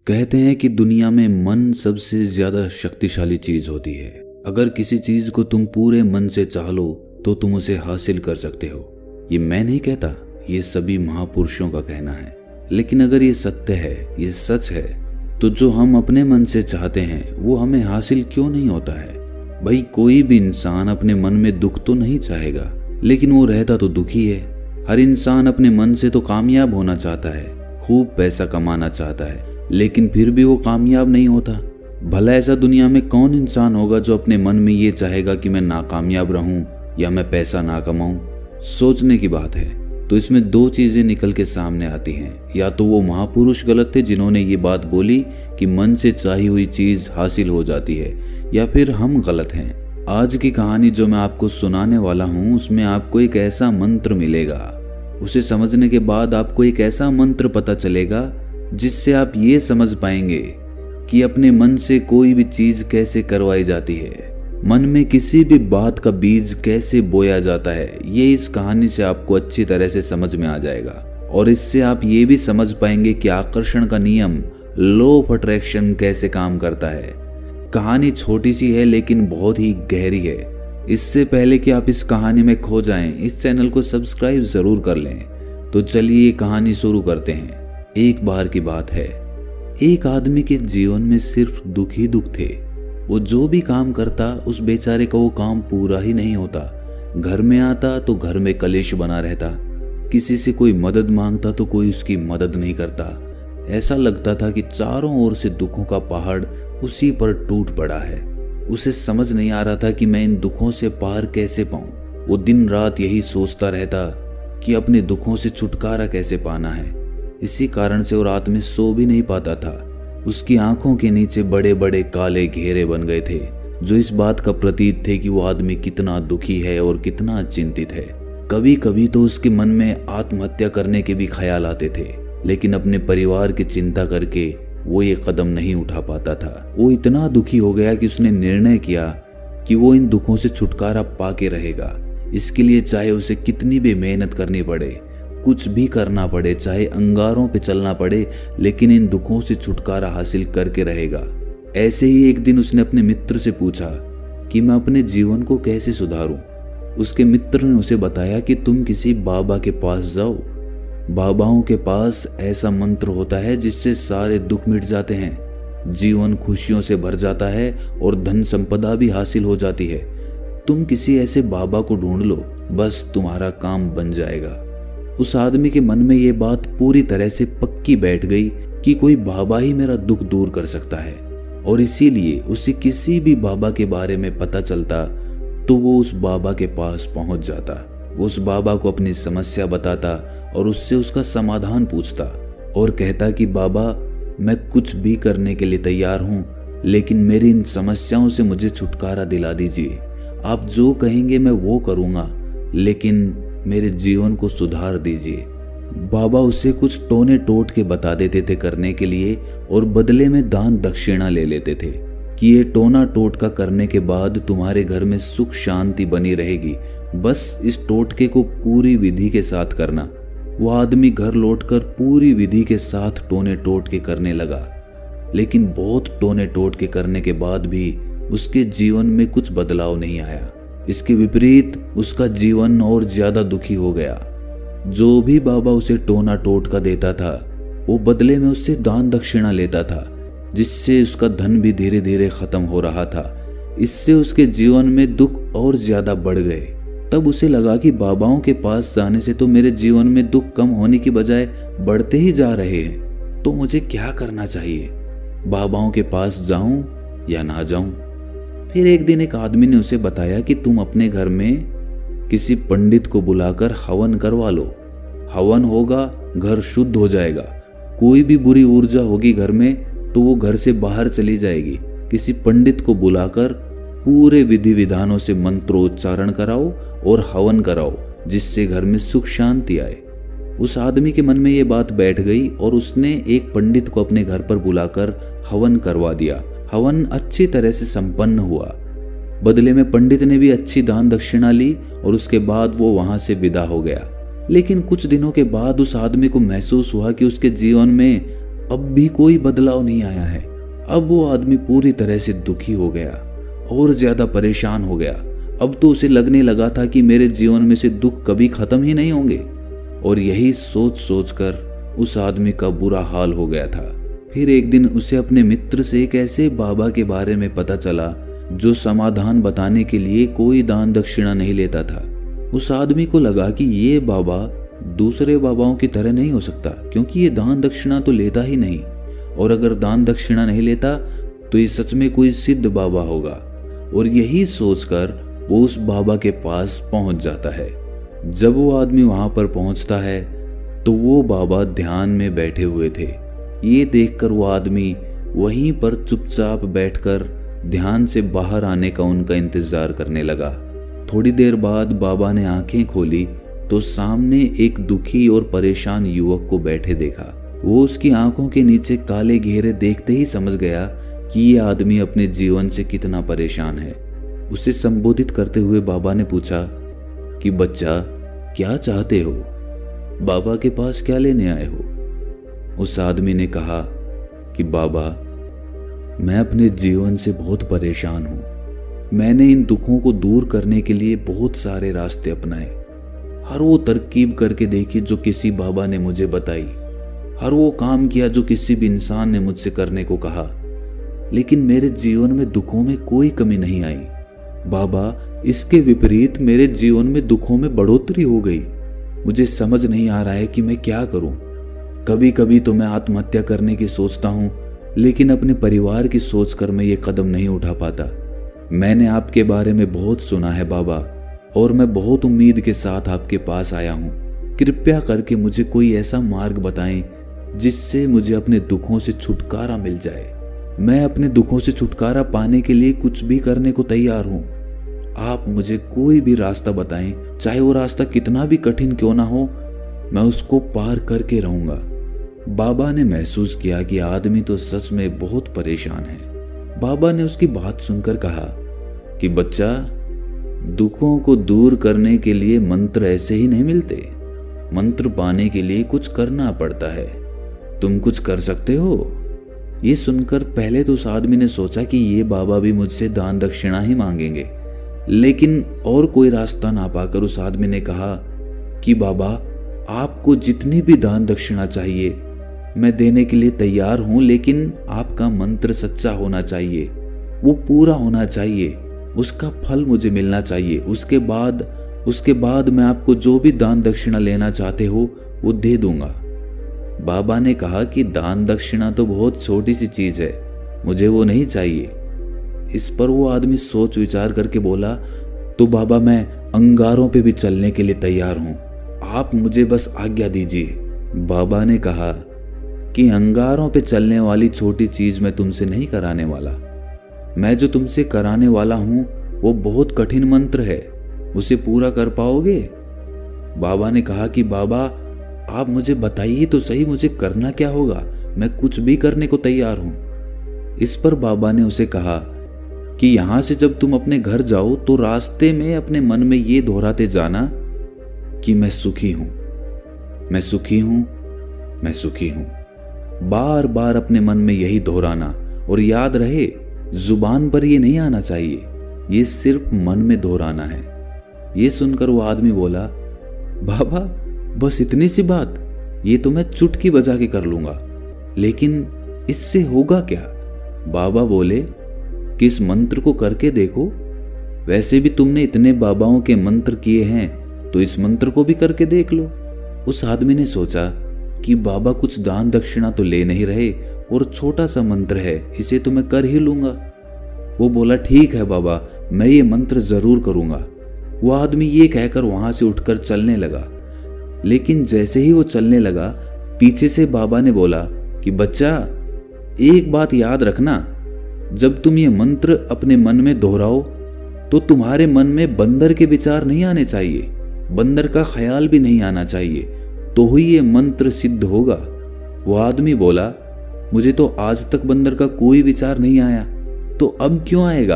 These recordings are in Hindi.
कहते हैं कि दुनिया में मन सबसे ज्यादा शक्तिशाली चीज होती है। अगर किसी चीज को तुम पूरे मन से चाह लो तो तुम उसे हासिल कर सकते हो। ये मैं नहीं कहता, ये सभी महापुरुषों का कहना है। लेकिन अगर ये सत्य है, ये सच है, तो जो हम अपने मन से चाहते हैं वो हमें हासिल क्यों नहीं होता है? भाई, कोई भी इंसान अपने मन में दुख तो नहीं चाहेगा, लेकिन वो रहता तो दुखी है। हर इंसान अपने मन से तो कामयाब होना चाहता है, खूब पैसा कमाना चाहता है, लेकिन फिर भी वो कामयाब नहीं होता। भला ऐसा दुनिया में कौन इंसान होगा जो अपने मन में ये चाहेगा कि मैं नाकामयाब रहूं या मैं पैसा ना कमाऊं? सोचने की बात है। तो इसमें दो चीजें निकल के सामने आती हैं। या तो वो महापुरुष गलत थे जिन्होंने ये बात बोली कि मन से चाही हुई चीज हासिल हो जाती है, या फिर हम गलत हैं। आज की कहानी जो मैं आपको सुनाने वाला हूँ उसमें आपको एक ऐसा मंत्र मिलेगा। उसे समझने के बाद आपको एक ऐसा मंत्र पता चलेगा जिससे आप ये समझ पाएंगे कि अपने मन से कोई भी चीज कैसे करवाई जाती है, मन में किसी भी बात का बीज कैसे बोया जाता है। ये इस कहानी से आपको अच्छी तरह से समझ में आ जाएगा। और इससे आप ये भी समझ पाएंगे कि आकर्षण का नियम, लॉ ऑफ अट्रैक्शन कैसे काम करता है। कहानी छोटी सी है लेकिन बहुत ही गहरी है। इससे पहले कि आप इस कहानी में खो जाएं, इस चैनल को सब्सक्राइब जरूर कर लें। तो चलिए ये कहानी शुरू करते हैं। एक बार की बात है, एक आदमी के जीवन में सिर्फ दुख ही दुख थे। वो जो भी काम करता उस बेचारे का वो काम पूरा ही नहीं होता। घर में आता तो घर में कलेश बना रहता, किसी से कोई मदद मांगता तो कोई उसकी मदद नहीं करता। ऐसा लगता था कि चारों ओर से दुखों का पहाड़ उसी पर टूट पड़ा है। उसे समझ नहीं आ रहा था कि मैं इन दुखों से पार कैसे पाऊं। वो दिन रात यही सोचता रहता कि अपने दुखों से छुटकारा कैसे पाना है। इसी कारण से वो रात में सो भी नहीं पाता था। उसकी आंखों के नीचे बड़े बड़े काले घेरे बन गए थे, जो इस बात का प्रतीक थे कि वो आदमी कितना दुखी है और कितना चिंतित है। कभी कभी तो उसके मन में आत्महत्या करने के भी ख्याल आते थे, लेकिन अपने परिवार की चिंता करके वो ये कदम नहीं उठा पाता था। वो इतना दुखी हो गया कि उसने निर्णय किया कि वो इन दुखों से छुटकारा पाके रहेगा। इसके लिए चाहे उसे कितनी भी मेहनत करनी पड़े, कुछ भी करना पड़े, चाहे अंगारों पे चलना पड़े, लेकिन इन दुखों से छुटकारा हासिल करके रहेगा। ऐसे ही एक दिन उसने अपने मित्र से पूछा कि मैं अपने जीवन को कैसे सुधारूं। उसके मित्र ने उसे बताया कि तुम किसी बाबा के पास जाओ। बाबाओं के पास ऐसा मंत्र होता है जिससे सारे दुख मिट जाते हैं, जीवन खुशियों से भर जाता है और धन संपदा भी हासिल हो जाती है। तुम किसी ऐसे बाबा को ढूंढ लो, बस तुम्हारा काम बन जाएगा। उस आदमी के मन में ये बात पूरी तरह से पक्की बैठ गई कि कोई बाबा ही मेरा दुख दूर कर सकता है, और इसीलिए उसे किसी भी बाबा के बारे में पता चलता तो वो उस बाबा के पास पहुंच जाता। वो उस बाबा को अपनी समस्या बताता और उससे उसका समाधान पूछता और कहता कि बाबा, मैं कुछ भी करने के लिए तैयार हूं, लेकिन मेरी इन समस्याओं से मुझे छुटकारा दिला दीजिए। आप जो कहेंगे मैं वो करूंगा, लेकिन मेरे जीवन को सुधार दीजिए। बाबा उसे कुछ टोने टोट के बता देते थे करने के लिए, और बदले में दान दक्षिणा ले लेते थे कि ये टोना टोटका करने के बाद तुम्हारे घर में सुख शांति बनी रहेगी, बस इस टोटके को पूरी विधि के साथ करना। वो आदमी घर लौटकर पूरी विधि के साथ टोने टोटके करने लगा, लेकिन बहुत टोने टोटके करने के बाद भी उसके जीवन में कुछ बदलाव नहीं आया। इसके विपरीत उसका जीवन और ज्यादा दुखी हो गया। जो भी बाबा उसे टोना टोटका देता था वो बदले में उससे दान दक्षिणा लेता था, जिससे उसका धन भी धीरे धीरे खत्म हो रहा था। इससे उसके जीवन में दुख और ज्यादा बढ़ गए। तब उसे लगा कि बाबाओं के पास जाने से तो मेरे जीवन में दुख कम होने की बजाय बढ़ते ही जा रहे हैं, तो मुझे क्या करना चाहिए? बाबाओं के पास जाऊं या ना जाऊं? फिर एक दिन एक आदमी ने उसे बताया कि तुम अपने घर में किसी पंडित को बुलाकर हवन करवा लो। हवन होगा, घर शुद्ध हो जाएगा। कोई भी बुरी ऊर्जा होगी घर में तो वो घर से बाहर चली जाएगी। किसी पंडित को बुलाकर पूरे विधि विधानों से मंत्रोच्चारण कराओ और हवन कराओ, जिससे घर में सुख शांति आए। उस आदमी के मन में ये बात बैठ गई और उसने एक पंडित को अपने घर पर बुलाकर हवन करवा दिया। हवन अच्छी तरह से संपन्न हुआ। बदले में पंडित ने भी अच्छी दान दक्षिणा ली और उसके बाद वो वहां से विदा हो गया। लेकिन कुछ दिनों के बाद उस आदमी को महसूस हुआ कि उसके जीवन में अब भी कोई बदलाव नहीं आया है। अब वो आदमी पूरी तरह से दुखी हो गया और ज्यादा परेशान हो गया। अब तो उसे लगने लगा था कि मेरे जीवन में से दुख कभी खत्म ही नहीं होंगे। और यही सोच सोच कर उस आदमी का बुरा हाल हो गया था। फिर एक दिन उसे अपने मित्र से एक ऐसे बाबा के बारे में पता चला जो समाधान बताने के लिए कोई दान दक्षिणा नहीं लेता था। उस आदमी को लगा कि ये बाबा दूसरे बाबाओं की तरह नहीं हो सकता, क्योंकि ये दान दक्षिणा तो लेता ही नहीं, और अगर दान दक्षिणा नहीं लेता तो ये सच में कोई सिद्ध बाबा होगा। और यही सोचकर वो उस बाबा के पास पहुंच जाता है। जब वो आदमी वहां पर पहुंचता है तो वो बाबा ध्यान में बैठे हुए थे। ये देखकर वो आदमी वहीं पर चुपचाप बैठकर ध्यान से बाहर आने का उनका इंतजार करने लगा। थोड़ी देर बाद बाबा ने आंखें खोली तो सामने एक दुखी और परेशान युवक को बैठे देखा। वो उसकी आंखों के नीचे काले घेरे देखते ही समझ गया कि ये आदमी अपने जीवन से कितना परेशान है। उसे संबोधित करते हुए बाबा ने पूछा कि बच्चा, क्या चाहते हो? बाबा के पास क्या लेने आए हो? उस आदमी ने कहा कि बाबा, मैं अपने जीवन से बहुत परेशान हूं। मैंने इन दुखों को दूर करने के लिए बहुत सारे रास्ते अपनाए। हर वो तरकीब करके देखी जो किसी बाबा ने मुझे बताई, हर वो काम किया जो किसी भी इंसान ने मुझसे करने को कहा, लेकिन मेरे जीवन में दुखों में कोई कमी नहीं आई। बाबा, इसके विपरीत मेरे जीवन में दुखों में बढ़ोतरी हो गई। मुझे समझ नहीं आ रहा है कि मैं क्या करूं। कभी कभी तो मैं आत्महत्या करने की सोचता हूं, लेकिन अपने परिवार की सोचकर मैं ये कदम नहीं उठा पाता। मैंने आपके बारे में बहुत सुना है बाबा, और मैं बहुत उम्मीद के साथ आपके पास आया हूं। कृपया करके मुझे कोई ऐसा मार्ग बताएं जिससे मुझे अपने दुखों से छुटकारा मिल जाए। मैं अपने दुखों से छुटकारा पाने के लिए कुछ भी करने को तैयार हूं। आप मुझे कोई भी रास्ता बताएं, चाहे वो रास्ता कितना भी कठिन क्यों ना हो, मैं उसको पार करके रहूंगा। बाबा ने महसूस किया कि आदमी तो सच में बहुत परेशान है। बाबा ने उसकी बात सुनकर कहा कि बच्चा, दुखों को दूर करने के लिए मंत्र ऐसे ही नहीं मिलते। मंत्र पाने के लिए कुछ करना पड़ता है। तुम कुछ कर सकते हो? ये सुनकर पहले तो उस आदमी ने सोचा कि ये बाबा भी मुझसे दान दक्षिणा ही मांगेंगे, लेकिन और कोई रास्ता ना पाकर उस आदमी ने कहा कि बाबा, आपको जितनी भी दान दक्षिणा चाहिए मैं देने के लिए तैयार हूं, लेकिन आपका मंत्र सच्चा होना चाहिए, वो पूरा होना चाहिए, उसका फल मुझे मिलना चाहिए। उसके बाद मैं आपको जो भी दान दक्षिणा लेना चाहते हो वो दे दूंगा। बाबा ने कहा कि दान दक्षिणा तो बहुत छोटी सी चीज है, मुझे वो नहीं चाहिए। इस पर वो आदमी सोच विचार करके बोला, तो बाबा, मैं अंगारों पे भी चलने के लिए तैयार हूं, आप मुझे बस आज्ञा दीजिए। बाबा ने कहा कि अंगारों पे चलने वाली छोटी चीज मैं तुमसे नहीं कराने वाला। मैं जो तुमसे कराने वाला हूं वो बहुत कठिन मंत्र है, उसे पूरा कर पाओगे? बाबा ने कहा कि बाबा, आप मुझे बताइए तो सही, मुझे करना क्या होगा, मैं कुछ भी करने को तैयार हूं। इस पर बाबा ने उसे कहा कि यहां से जब तुम अपने घर जाओ तो रास्ते में अपने मन में ये दोहराते जाना कि मैं सुखी हूं, मैं सुखी हूं, मैं सुखी हूं। बार बार अपने मन में यही दोहराना, और याद रहे जुबान पर ये नहीं आना चाहिए, ये सिर्फ मन में दोहराना है। ये सुनकर वो आदमी बोला, बाबा, बस इतनी सी बात, ये तो मैं चुटकी बजा के कर लूंगा, लेकिन इससे होगा क्या? बाबा बोले कि इस मंत्र को करके देखो, वैसे भी तुमने इतने बाबाओं के मंत्र किए हैं तो इस मंत्र को भी करके देख लो। उस आदमी ने सोचा कि बाबा कुछ दान दक्षिणा तो ले नहीं रहे और छोटा सा मंत्र है, इसे तो मैं कर ही लूंगा। वो बोला, ठीक है बाबा, मैं ये मंत्र जरूर करूंगा। वो आदमी ये कहकर वहां से उठकर चलने लगा, लेकिन जैसे ही वो चलने लगा, पीछे से बाबा ने बोला कि बच्चा, एक बात याद रखना, जब तुम ये मंत्र अपने मन में दोहराओ तो तुम्हारे मन में बंदर के विचार नहीं आने चाहिए, बंदर का ख्याल भी नहीं आना चाहिए, तो ही ये मंत्र सिद्ध होगा। वो आदमी बोला, मुझे तो आज तक बंदर का कोई विचार नहीं आया, तो अब क्यों आएगा?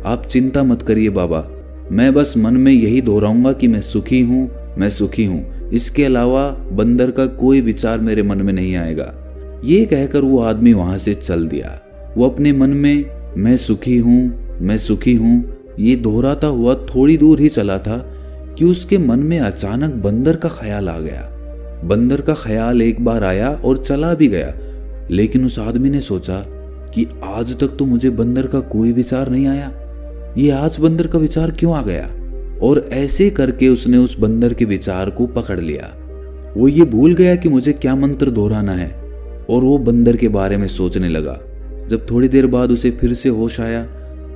आप चिंता मत करिए बाबा, मैं बस मन में यही दोहराऊंगा कि मैं सुखी हूं, मैं सुखी हूं। इसके अलावा बंदर का कोई विचार मेरे मन में नहीं आएगा। ये कहकर वो आदमी वहां से चल दिया। वो अपने मन में मैं सुखी हूँ, मैं सुखी हूँ ये दोहराता हुआ थोड़ी दूर ही चला था कि उसके मन में अचानक बंदर का ख्याल आ गया। बंदर का ख्याल एक बार आया और चला भी गया, लेकिन उस आदमी ने सोचा कि आज तक तो मुझे बंदर का कोई विचार नहीं आया, ये आज बंदर का विचार क्यों आ गया। और ऐसे करके उसने उस बंदर के विचार को पकड़ लिया। वो ये भूल गया कि मुझे क्या मंत्र दोहराना है और वो बंदर के बारे में सोचने लगा। जब थोड़ी देर बाद उसे फिर से होश आया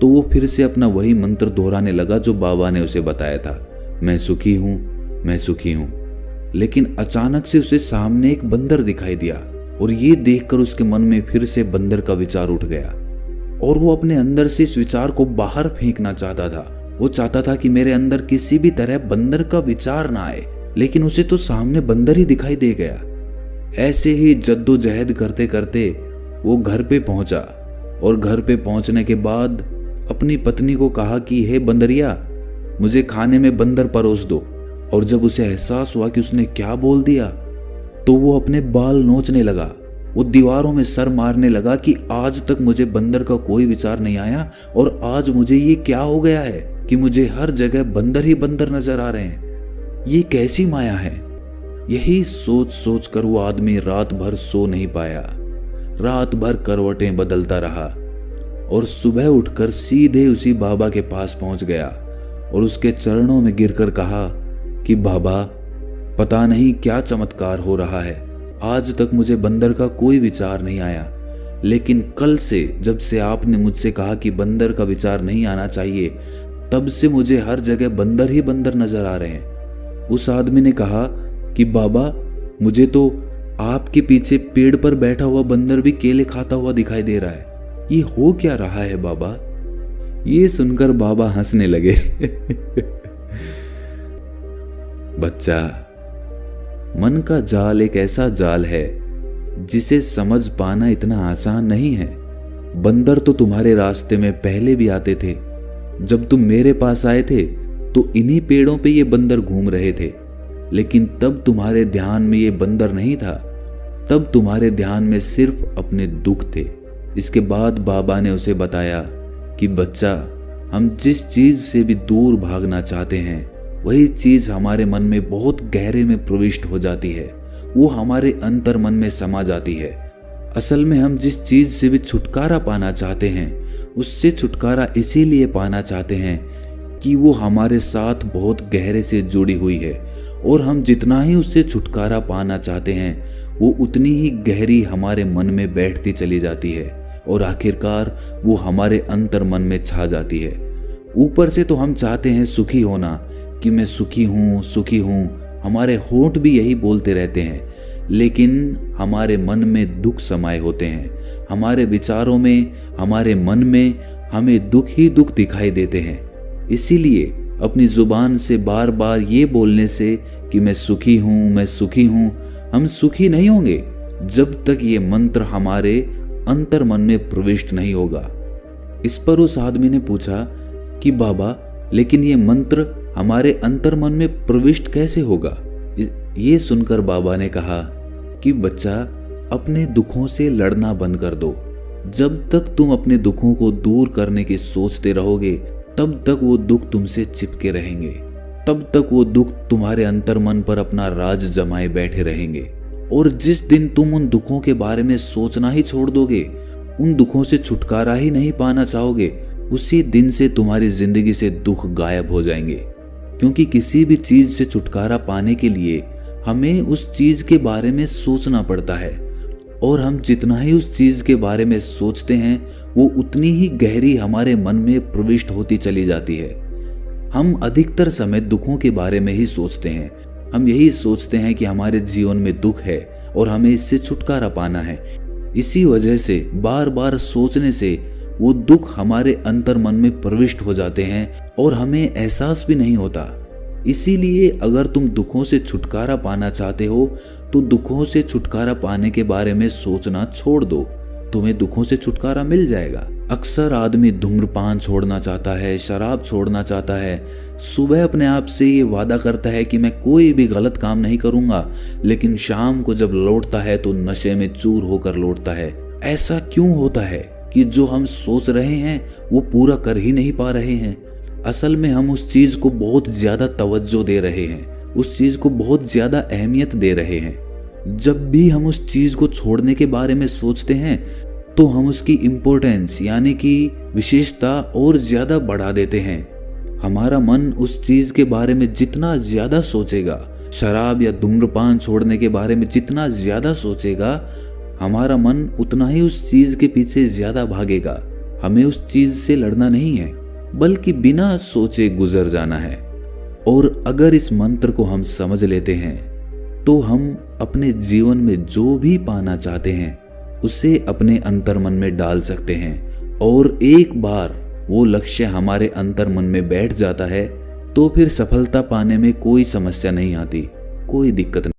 तो वो फिर से अपना वही मंत्र दोहराने लगा जो बाबा ने उसे बताया था, मैं सुखी हूँ, मैं सुखी हूँ। लेकिन अचानक से उसे सामने एक बंदर दिखाई दिया और ये देखकर उसके मन में फिर से बंदर का विचार उठ गया और वो अपने अंदर से इस विचार को बाहर फेंकना चाहता था। वो चाहता था कि मेरे अंदर किसी भी तरह बंदर का विचार ना आए, लेकिन उसे तो सामने बंदर ही दिखाई दे गया। ऐसे ही जद्दोजहद करते करते वो घर पे पहुंचा और घर पे पहुंचने के बाद अपनी पत्नी को कहा कि हे बंदरिया, मुझे खाने में बंदर परोस दो। और जब उसे एहसास हुआ कि उसने क्या बोल दिया तो वो अपने बाल नोचने लगा। वो दीवारों में सर मारने लगा कि आज तक मुझे बंदर का कोई विचार नहीं आया और आज मुझे ये क्या हो गया है कि मुझे हर जगह बंदर ही बंदर नजर आ रहे हैं, ये कैसी माया है। यही सोच सोच कर वो आदमी रात भर सो नहीं पाया। रात भर करवटें बदलता रहा और सुबह उठकर सीधे उसी बाबा के पास पहुंच गया और उसके चरणों में गिरकर कहा कि बाबा, पता नहीं क्या चमत्कार हो रहा है, आज तक मुझे बंदर का कोई विचार नहीं आया, लेकिन कल से जब से आपने मुझसे कहा कि बंदर का विचार नहीं आना चाहिए, तब से मुझे हर जगह बंदर ही बंदर नजर आ रहे हैं। उस आदमी ने कहा कि बाबा, मुझे तो आपके पीछे पेड़ पर बैठा हुआ बंदर भी केले खाता हुआ दिखाई दे रहा है, ये हो क्या रहा है बाबा। ये सुनकर बाबा हंसने लगे। बच्चा, मन का जाल एक ऐसा जाल है जिसे समझ पाना इतना आसान नहीं है। बंदर तो तुम्हारे रास्ते में पहले भी आते थे। जब तुम मेरे पास आए थे तो इन्हीं पेड़ों पे ये बंदर घूम रहे थे, लेकिन तब तुम्हारे ध्यान में ये बंदर नहीं था, तब तुम्हारे ध्यान में सिर्फ अपने दुख थे। इसके बाद बाबा ने उसे बताया कि बच्चा, हम जिस चीज से भी दूर भागना चाहते हैं वही चीज हमारे मन में बहुत गहरे में प्रविष्ट हो जाती है, वो हमारे अंतर मन में समा जाती है। असल में हम जिस चीज से भी छुटकारा पाना चाहते हैं उससे छुटकारा इसीलिए पाना चाहते हैं कि वो हमारे साथ बहुत गहरे से जुड़ी हुई है, और हम जितना ही उससे छुटकारा पाना चाहते हैं वो उतनी ही गहरी हमारे मन में बैठती चली जाती है और आखिरकार वो हमारे अंतर मन में छा जाती है। ऊपर से तो हम चाहते हैं सुखी होना कि मैं सुखी हूँ, सुखी हूँ, हमारे होंठ भी यही बोलते रहते हैं, लेकिन हमारे मन में दुख समाये होते हैं। हमारे विचारों में, हमारे मन में हमें दुख ही दुख दिखाई देते हैं। इसीलिए अपनी जुबान से बार बार ये बोलने से कि मैं सुखी हूँ, मैं सुखी हूँ, हम सुखी नहीं होंगे जब तक ये मंत्र हमारे अंतर मन में प्रविष्ट नहीं होगा। इस पर उस आदमी ने पूछा कि बाबा, लेकिन ये मंत्र हमारे अंतर मन में प्रविष्ट कैसे होगा। ये सुनकर बाबा ने कहा कि बच्चा, अपने दुखों से लड़ना बंद कर दो। जब तक तुम अपने दुखों को दूर करने की सोचते रहोगे तब तक वो दुख तुमसे चिपके रहेंगे, तब तक वो दुख तुम्हारे अंतर मन पर अपना राज जमाए बैठे रहेंगे। और जिस दिन तुम उन दुखों के बारे में सोचना ही छोड़ दोगे, उन दुखों से छुटकारा ही नहीं पाना चाहोगे, उसी दिन से तुम्हारी जिंदगी से दुख गायब हो जाएंगे। क्योंकि किसी भी चीज से छुटकारा पाने के लिए हमें उस चीज के बारे में सोचना पड़ता है, और हम जितना ही उस चीज के बारे में सोचते हैं वो उतनी ही गहरी हमारे मन में प्रविष्ट होती चली जाती है। हम अधिकतर समय दुखों के बारे में ही सोचते हैं। हम यही सोचते हैं कि हमारे जीवन में दुख है और हमें इससे छुटकारा पाना है। इसी वजह से बार बार सोचने से वो दुख हमारे अंतर मन में प्रविष्ट हो जाते हैं और हमें एहसास भी नहीं होता। इसीलिए अगर तुम दुखों से छुटकारा पाना चाहते हो तो दुखों से छुटकारा पाने के बारे में सोचना छोड़ दो, तुम्हें दुखों से छुटकारा मिल जाएगा। अक्सर आदमी धूम्रपान छोड़ना चाहता है, शराब छोड़ना चाहता है, सुबह अपने आप से ये वादा करता है कि मैं कोई भी गलत काम नहीं करूंगा, लेकिन शाम को जब लौटता है तो नशे में चूर होकर लौटता है। ऐसा क्यों होता है कि जो हम सोच रहे हैं वो पूरा कर ही नहीं पा रहे हैं? असल में हम उस चीज को बहुत ज्यादा तवज्जो दे रहे हैं, उस चीज को बहुत ज्यादा अहमियत दे रहे हैं। जब भी हम उस चीज को छोड़ने के बारे में सोचते हैं तो हम उसकी इम्पोर्टेंस यानी कि विशेषता और ज्यादा बढ़ा देते हैं। हमारा मन उस चीज के बारे में जितना ज्यादा सोचेगा, शराब या धूम्रपान छोड़ने के बारे में जितना ज्यादा सोचेगा, हमारा मन उतना ही उस चीज के पीछे ज्यादा भागेगा। हमें उस चीज से लड़ना नहीं है, बल्कि बिना सोचे गुजर जाना है। और अगर इस मंत्र को हम समझ लेते हैं तो हम अपने जीवन में जो भी पाना चाहते हैं उसे अपने अंतर्मन में डाल सकते हैं। और एक बार वो लक्ष्य हमारे अंतर्मन में बैठ जाता है तो फिर सफलता पाने में कोई समस्या नहीं आती, कोई दिक्कत नहीं।